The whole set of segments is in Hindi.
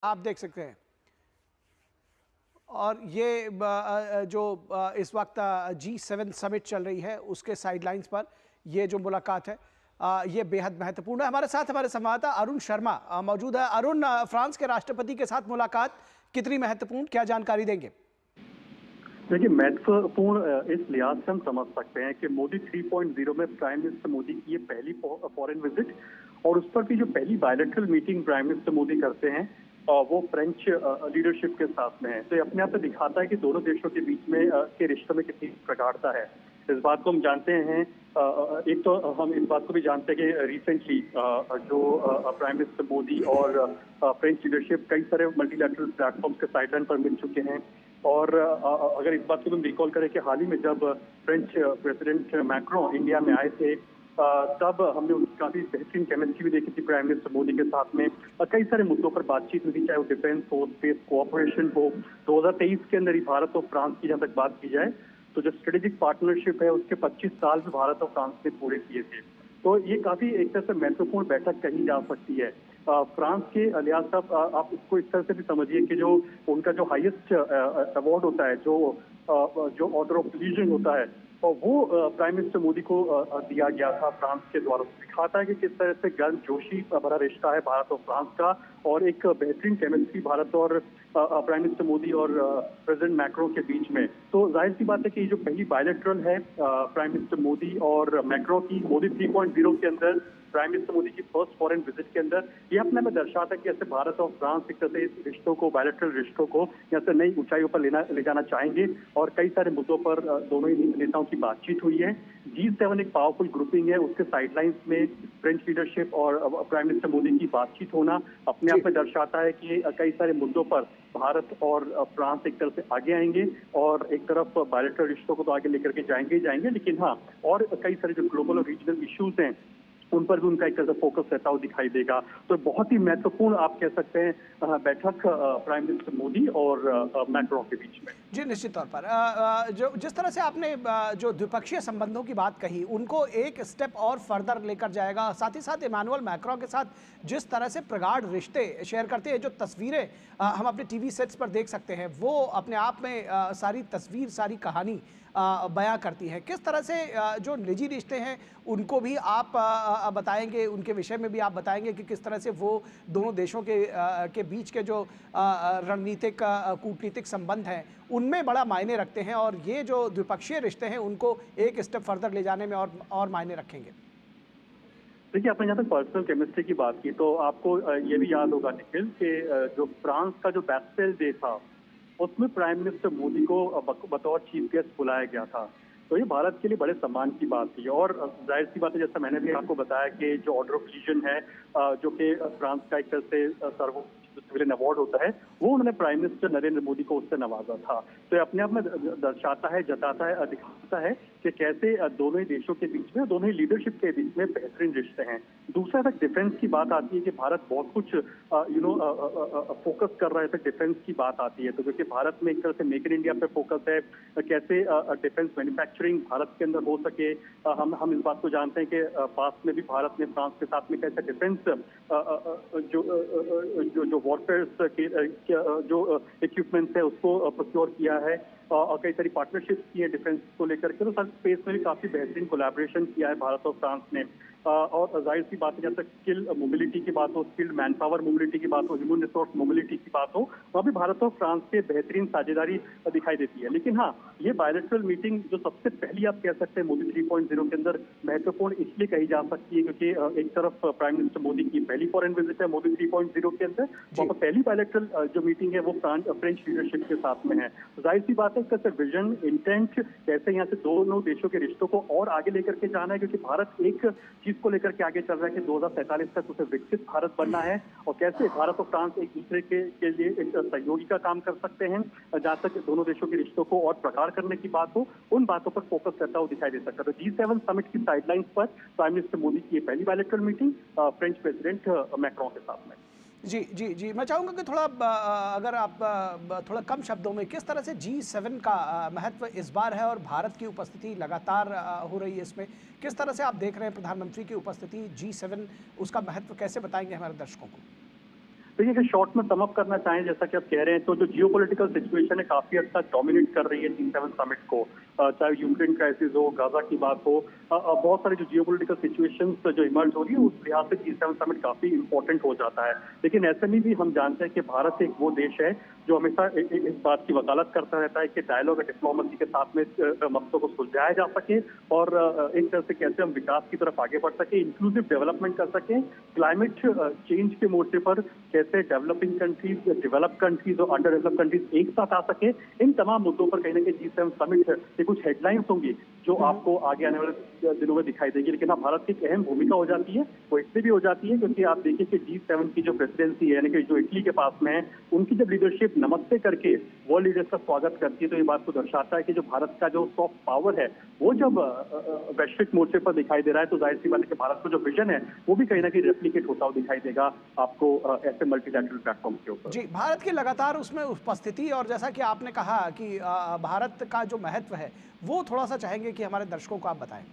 आप देख सकते हैं। और ये जो इस वक्त G7 समिट चल रही है उसके साइडलाइंस पर ये जो मुलाकात है ये बेहद महत्वपूर्ण है। हमारे साथ हमारे संवाददाता अरुण शर्मा मौजूद है। अरुण, फ्रांस के राष्ट्रपति के साथ मुलाकात कितनी महत्वपूर्ण, क्या जानकारी देंगे? देखिए, महत्वपूर्ण इस लिहाज से हम समझ सकते हैं कि मोदी 3.0 में प्राइम मिनिस्टर मोदी की ये पहली फॉरेन विजिट, और उस पर भी जो पहली bilateral meeting prime minister Modi करते हैं वो फ्रेंच लीडरशिप के साथ में है। तो ये अपने आप में दिखाता है कि दोनों देशों के बीच में के रिश्तों में कितनी प्रगाढ़ता है। इस बात को हम जानते हैं। एक तो हम इस बात को भी जानते हैं कि रिसेंटली जो प्राइम मिनिस्टर मोदी और फ्रेंच लीडरशिप कई सारे मल्टीलैटरल प्लेटफॉर्म्स के साइडलाइन पर मिल चुके हैं। और अगर इस बात को हम रिकॉल करें कि हाल ही में जब फ्रेंच प्रेसिडेंट मैक्रोन इंडिया में आए थे, तब हमने उनकी काफी बेहतरीन केमिस्ट्री भी देखी थी प्राइम मिनिस्टर मोदी के साथ में। कई सारे मुद्दों पर बातचीत हुई थी, चाहे वो डिफेंस हो, स्पेस कोऑपरेशन हो। 2023 के अंदर ही भारत और फ्रांस की जहां तक बात की जाए तो जो स्ट्रेटेजिक पार्टनरशिप है उसके 25 साल भी भारत और फ्रांस ने पूरे किए थे। तो ये काफी एक तरह से महत्वपूर्ण बैठक कही जा सकती है। फ्रांस के लिहाज से आप इसको इस तरह से भी समझिए कि जो उनका जो हाईएस्ट अवार्ड होता है, जो ऑर्डर ऑफ लीजन होता है, और वो प्राइम मिनिस्टर मोदी को दिया गया था फ्रांस के द्वारा। दिखाता है कि किस तरह से गर्मजोशी भरा रिश्ता है भारत और फ्रांस का, और एक बेहतरीन केमिस्ट्री भारत और प्राइम मिनिस्टर मोदी और प्रेसिडेंट मैक्रो के बीच में। तो जाहिर सी बात है कि ये जो पहली बायलैटरल है प्राइम मिनिस्टर मोदी और मैक्रो की, मोदी 3.0 के अंदर प्राइम मिनिस्टर मोदी की फर्स्ट फॉरेन विजिट के अंदर, ये अपने में दर्शाता है कि ऐसे भारत और फ्रांस एक तरह से इस रिश्तों को, बायलैटरल रिश्तों को यहाँ से नई ऊंचाइयों पर ले जाना चाहेंगे। और कई सारे मुद्दों पर दोनों ही नेताओं की बातचीत हुई है। G7 एक पावरफुल ग्रुपिंग है, उसके साइडलाइंस में फ्रेंच लीडरशिप और प्राइम मिनिस्टर मोदी की बातचीत होना अपने आप में दर्शाता है कि कई सारे मुद्दों पर भारत और फ्रांस एक तरफ से आगे आएंगे, और एक तरफ बायलैटरल रिश्तों को तो आगे लेकर के जाएंगे ही जाएंगे, लेकिन हाँ, और कई सारे जो ग्लोबल और रीजनल इश्यूज हैं उन पर भी उनका एक तरह से फोकस रहता हुआ दिखाई देगा। तो बहुत ही महत्वपूर्ण आप कह सकते हैं बैठक प्राइम मिनिस्टर मोदी और मैक्रोन के बीच में। जी, निश्चित तौर पर जो जिस तरह से आपने जो द्विपक्षीय संबंधों की बात कही उनको एक स्टेप और फर्दर लेकर जाएगा। साथ ही साथ इमानुएल मैक्रों के साथ जिस तरह से प्रगाढ़ रिश्ते शेयर करते हैं, जो तस्वीरें हम अपने टीवी सेट्स पर देख सकते हैं, वो अपने आप में सारी तस्वीर, सारी कहानी बयां करती है। किस तरह से जो निजी रिश्ते हैं उनको भी आप बताएंगे, उनके विषय में भी आप बताएंगे कि किस तरह से वो दोनों देशों के बीच के जो रणनीतिक कूटनीतिक संबंध हैं उनमें बड़ा मायने रखते हैं, और ये जो द्विपक्षीय रिश्ते हैं उनको एक स्टेप फर्दर ले जाने में और मायने रखेंगे। देखिए, आपने जहाँ तक पर्सनल केमिस्ट्री की बात की तो आपको ये भी याद होगा निखिल कि जो फ्रांस का जो बैस्टेल डे था उसमें प्राइम मिनिस्टर मोदी को बतौर चीफ गेस्ट बुलाया गया था। तो ये भारत के लिए बड़े सम्मान की बात थी। और जाहिर सी बात है, जैसा मैंने भी आपको बताया कि जो ऑर्डर ऑफ लीजन है जो कि फ्रांस का एक तरह से सर्वोच्च सिविलियन अवार्ड होता है, वो उन्होंने प्राइम मिनिस्टर नरेंद्र मोदी को उससे नवाजा था। तो ये अपने आप में दर्शाता है, जताता है, दिखाता है कि कैसे दोनों ही देशों के बीच में, दोनों ही लीडरशिप के बीच में बेहतरीन रिश्ते हैं। दूसरा तक डिफेंस की बात आती है कि भारत बहुत कुछ फोकस कर रहा है, तक डिफेंस की बात आती है। तो क्योंकि भारत में एक तरह से मेक इन इंडिया पे फोकस है, कैसे डिफेंस मैन्युफैक्चरिंग भारत के अंदर हो सके। हम इस बात को जानते हैं कि पास में भी भारत ने फ्रांस के साथ में कैसे डिफेंस जो वॉरफेयर के जो इक्विपमेंट्स है उसको प्रोक्योर किया है, और कई सारी पार्टनरशिप्स की है डिफेंस को लेकर के। तो सर स्पेस में भी काफी बेहतरीन कोलैबोरेशन किया है भारत और फ्रांस ने। और जाहिर सी बात है, जब तक स्किल मोबिलिटी की बात हो, स्किल्ड मैन पावर मोबिलिटी की बात हो, ह्यूमन रिसोर्स मोबिलिटी की बात हो, वहाँ भी भारत और फ्रांस के बेहतरीन साझेदारी दिखाई देती है। लेकिन हाँ, ये बायलैटरल मीटिंग जो सबसे पहली आप कह सकते हैं मोदी 3.0 के अंदर महत्वपूर्ण इसलिए कही जा सकती है क्योंकि एक तरफ प्राइम मिनिस्टर मोदी की पहली फॉरेन विजिट है मोदी 3.0 के अंदर, वहाँ पर पहली बायलैटरल जो मीटिंग है वो फ्रेंच लीडरशिप के साथ में है। तो जाहिर सी बात है, इसका विजन, इंटेंट, कैसे यहाँ से दोनों देशों के रिश्तों को और आगे लेकर के जाना है, क्योंकि भारत एक चीज को लेकर के आगे चल रहा है कि 2047 तक उसे विकसित भारत बनना है, और कैसे भारत और फ्रांस एक दूसरे के लिए एक सहयोगी का काम कर सकते हैं। जहां तक दोनों देशों के रिश्तों को और प्रगाढ़ करने की बात हो, उन बातों पर फोकस करता हुआ दिखाई दे सकता है। तो G7 समिट की साइडलाइंस पर प्राइम मिनिस्टर मोदी की पहली bilateral meeting French president Macron के साथ में। जी जी जी, मैं चाहूँगा कि थोड़ा अगर आप थोड़ा कम शब्दों में किस तरह से G7 का महत्व इस बार है, और भारत की उपस्थिति लगातार हो रही है इसमें, किस तरह से आप देख रहे हैं प्रधानमंत्री की उपस्थिति G7, उसका महत्व कैसे बताएंगे हमारे दर्शकों को? देखिए अगर शॉर्ट में समअप करना चाहें जैसा कि आप कह रहे हैं तो जो जियोपॉलिटिकल सिचुएशन है काफी हद तक डोमिनेट कर रही है G7 समिट को, चाहे यूक्रेन क्राइसिस हो, गाजा की बात हो, बहुत सारी जो जियोपॉलिटिकल सिचुएशंस जो इमर्ज हो रही है उस लिहाज से G7 समिट काफी इंपॉर्टेंट हो जाता है। लेकिन ऐसे में भी हम जानते हैं कि भारत एक वो देश है जो हमेशा इस बात की वकालत करता रहता है कि डायलॉग और डिप्लोमेसी के साथ में मसलों को सुलझाया जा सके और एक तरह से कैसे हम विकास की तरफ आगे बढ़ सके, इंक्लूसिव डेवलपमेंट कर सके, क्लाइमेट चेंज के मोर्चे पर कैसे डेवलपिंग कंट्रीज, डेवलप कंट्रीज और अंडर डेवलप कंट्रीज एक साथ आ सके। इन तमाम मुद्दों पर कहीं ना कहीं G7 समिट के कुछ हेडलाइंस होंगी जो आपको आगे आने वाले दिनों में दिखाई देगी। लेकिन हाँ, भारत की एक अहम भूमिका हो जाती है, वो इसलिए भी हो जाती है क्योंकि आप देखिए कि G7 की जो प्रेसिडेंसी है, यानी कि जो इटली के पास में है, उनकी जब लीडरशिप नमस्ते करके वर्ल्ड लीडर्स का स्वागत करती है तो ये बात को दर्शाता है कि जो भारत का जो सॉफ्ट पावर है वो जब वैश्विक मोर्चे पर दिखाई दे रहा है तो जाहिर सी बात है कि भारत का जो विजन है वो भी कहीं ना कहीं रेप्लिकेट होता हुआ दिखाई देगा आपको ऐसे मल्टीलैटरल प्लेटफॉर्म के ऊपर। जी, भारत की लगातार उसमें उपस्थिति और जैसा कि आपने कहा कि भारत का जो महत्व है वो थोड़ा सा चाहेंगे कि हमारे दर्शकों को आप बताएं।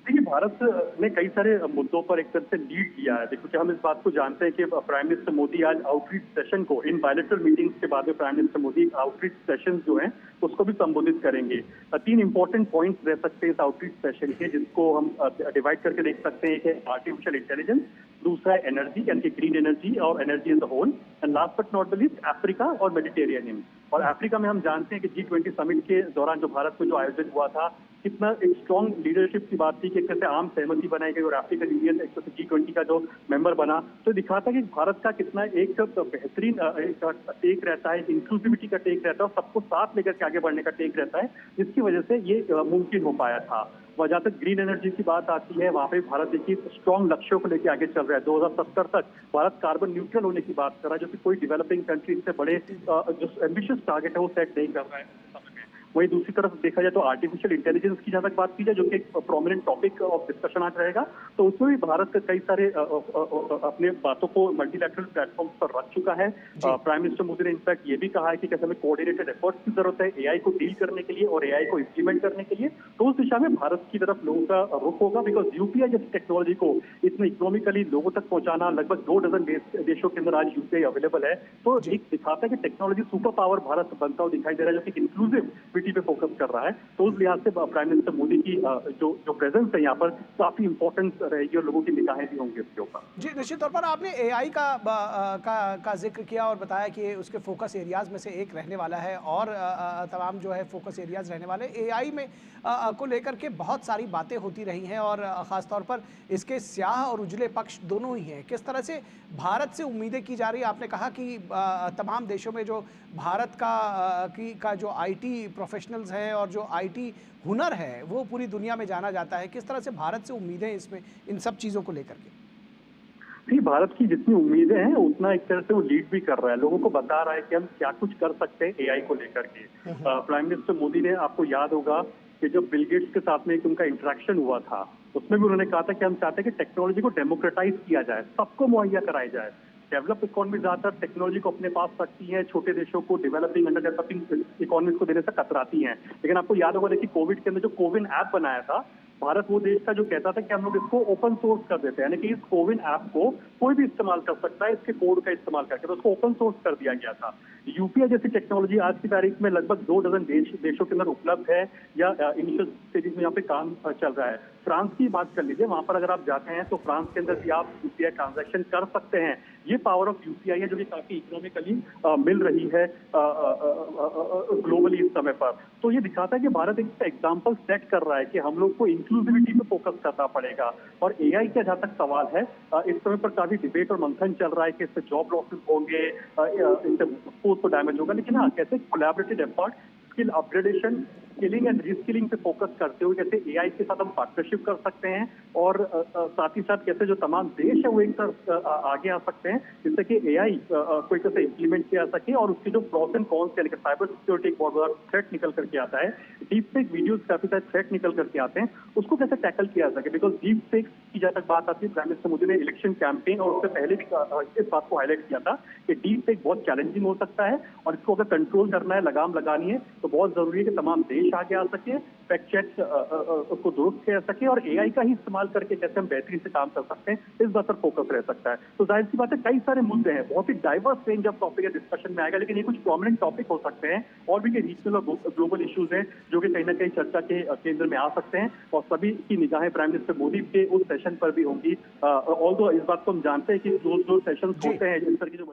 देखिए भारत ने कई सारे मुद्दों पर एक तरह से लीड किया है। देखो कि हम इस बात को जानते हैं कि प्राइम मिनिस्टर मोदी आज आउटरीच सेशन को, इन बायलैटरल मीटिंग्स के बाद में prime minister Modi outreach session जो हैं उसको भी संबोधित करेंगे। 3 इंपॉर्टेंट पॉइंट्स रह सकते हैं इस आउटरीच सेशन के जिसको हम डिवाइड करके देख सकते हैं कि आर्टिफिशियल इंटेलिजेंस, दूसरा है एनर्जी यानी कि ग्रीन एनर्जी और energy as a whole, and last but not the least Africa और मेडिटेरियन। और अफ्रीका में हम जानते हैं कि G20 समिट के दौरान जो भारत में जो आयोजन हुआ था कितना एक स्ट्रॉन्ग लीडरशिप की बात थी कि एक तरह से आम सहमति बनाई गई और अफ्रीकन यूनियन एक तरह से G20 का जो मेंबर बना तो दिखाता है कि भारत का कितना एक बेहतरीन टेक रहता है, इंक्लूसिविटी का टेक रहता है और सबको साथ लेकर के आगे बढ़ने का टेक रहता है, जिसकी वजह से ये मुमकिन हो पाया था। और जहाँ तक ग्रीन एनर्जी की बात आती है वहाँ पे भारत देखिए स्ट्रॉन्ग लक्ष्यों को लेकर आगे चल रहा है। 2070 तक भारत कार्बन न्यूट्रल होने की बात कर रहा है, जो कि कोई डेवलपिंग कंट्री से बड़े जो एम्बिशियस टारगेट है वो सेट नहीं कर रहा है। वही दूसरी तरफ देखा जाए तो आर्टिफिशियल इंटेलिजेंस की जहां तक बात की जाए जो कि एक प्रोमिनेंट टॉपिक ऑफ डिस्कशन आज रहेगा, तो उसमें भी भारत कई सारे अपने बातों को मल्टीलैटरल प्लेटफॉर्म पर रख चुका है। प्राइम मिनिस्टर मोदी ने इनफैक्ट ये भी कहा है कि कैसे हमें कोऑर्डिनेटेड एफर्ट्स की जरूरत है एआई को डील करने के लिए और एआई को इंप्लीमेंट करने के लिए, तो उस दिशा में भारत की तरफ लोगों का रुख होगा। बिकॉज यूपीआई जैसी टेक्नोलॉजी को इतने इकोनॉमिकली लोगों तक पहुंचाना, लगभग 2 डजन देशों के अंदर आज यूपीआई अवेलेबल है, तो एक दिखाता है कि टेक्नोलॉजी सुपर पावर भारत बनता हुआ दिखाई दे रहा है जो कि इंक्लूसिविटी पे फोकस कर रहा है। तो उस लिहाज से प्राइम मिनिस्टर मोदी की जो प्रेजेंस है यहाँ पर काफी इंपॉर्टेंस रहेगी और लोगों की निगाहें भी होंगी उसके ऊपर। जी, निश्चित तौर पर आपने एआई का जिक्र किया और बताया कि उसके फोकस एरियाज में से एक रहने वाला है और तमाम जो है फोकस एरियाज रहने वाले एआई में को लेकर के बहुत सारी बातें होती रही हैं और ख़ास तौर पर इसके स्याह और उजले पक्ष दोनों ही हैं। किस तरह से भारत से उम्मीदें की जा रही है? आपने कहा कि तमाम देशों में जो भारत का जो आईटी प्रोफेशनल्स हैं और जो आईटी हुनर है वो पूरी दुनिया में जाना जाता है। किस तरह से भारत से उम्मीदें इसमें इन सब चीज़ों को लेकर के? भारत की जितनी उम्मीदें हैं उतना एक तरह से वो लीड भी कर रहा है, लोगों को बता रहा है कि हम क्या कुछ कर सकते हैं एआई को लेकर के। प्राइम मिनिस्टर मोदी ने, आपको याद होगा कि जब बिल गेट्स के साथ में एक उनका इंटरेक्शन हुआ था उसमें भी उन्होंने कहा था कि हम चाहते हैं कि टेक्नोलॉजी को डेमोक्रेटाइज किया जाए, सबको मुहैया कराई जाए। डेवलप इकोनॉमी ज्यादातर टेक्नोलॉजी को अपने पास रखती है, छोटे देशों को डेवलपिंग अंडर डेवलपिंग इकोनॉमीज को देने से कतराती हैं। लेकिन आपको याद होगा देखिए कोविड के अंदर जो कोविन ऐप बनाया था, भारत वो देश था जो कहता था कि हम लोग इसको ओपन सोर्स कर देते हैं, यानी कि इस कोविन ऐप को कोई भी इस्तेमाल कर सकता है इसके कोड का इस्तेमाल करके, तो उसको ओपन सोर्स कर दिया गया था। यूपीआई जैसी टेक्नोलॉजी आज की तारीख में लगभग 2 डजन देशों के अंदर उपलब्ध है या इनिशियल स्टेजेस में यहाँ पे काम चल रहा है। फ्रांस की बात कर लीजिए, वहां पर अगर आप जाते हैं तो फ्रांस के अंदर भी आप यूपीआई ट्रांजैक्शन कर सकते हैं। ये पावर ऑफ यूपीआई है जो कि काफी इकोनॉमिकली मिल रही है ग्लोबली इस समय पर। तो ये दिखाता है कि भारत एक एग्जाम्पल सेट कर रहा है कि हम लोग को इंक्लूसिविटी पे फोकस करना पड़ेगा। और एआई का जहां तक सवाल है, इस समय पर काफी डिबेट और मंथन चल रहा है कि इससे जॉब लॉसेस होंगे, इससे तो डैमेज होगा, लेकिन हाँ कैसे collaborative effort, skill upgradation, skilling and reskilling पे फोकस करते हुए कैसे एआई के साथ हम पार्टनरशिप कर सकते हैं और साथ ही साथ कैसे जो तमाम देश है वो एक तरफ आगे आ सकते हैं जिससे कि एआई को एक तरह से इम्प्लीमेंट किया जा सके और उसके जो प्रोस एंड कॉन्स यानी कि साइबर सिक्योरिटी एक बहुत बड़ा थ्रेट निकल करके आता है, डीप फेक वीडियोज काफी सारे थ्रेट निकल करके आते हैं, उसको कैसे टैकल किया जा सके। बिकॉज डीप फेक की जहां तक बात आती है, प्राइम मिनिस्टर मोदी ने इलेक्शन कैंपेन और उससे पहले भी इस बात को हाईलाइट किया था कि डीप फेक बहुत चैलेंजिंग हो सकता है और इसको अगर कंट्रोल करना है, लगाम लगानी है, तो बहुत जरूरी है कि तमाम देश पेश आगे आ सके, फैक्ट चेक को दुरुस्त किया जा सके और एआई का ही इस्तेमाल करके कैसे हम बेहतरी से काम कर सकते हैं, इस बात पर फोकस रह सकता है। तो जाहिर सी बात है, कई सारे मुद्दे हैं, बहुत ही डाइवर्स रेंज ऑफ टॉपिक है, डिस्कशन में आएगा, लेकिन ये कुछ प्रोमिनेंट टॉपिक हो सकते हैं और भी कई रीजनल और ग्लोबल इश्यूज हैं जो कि कहीं ना कहीं चर्चा के केंद्र में आ सकते हैं और सभी की निगाहें प्राइम मिनिस्टर मोदी के उस सेशन पर भी होंगी। ऑल्दो इस बात को हम जानते हैं कि जो सेशन होते हैं, जिस तरह की जो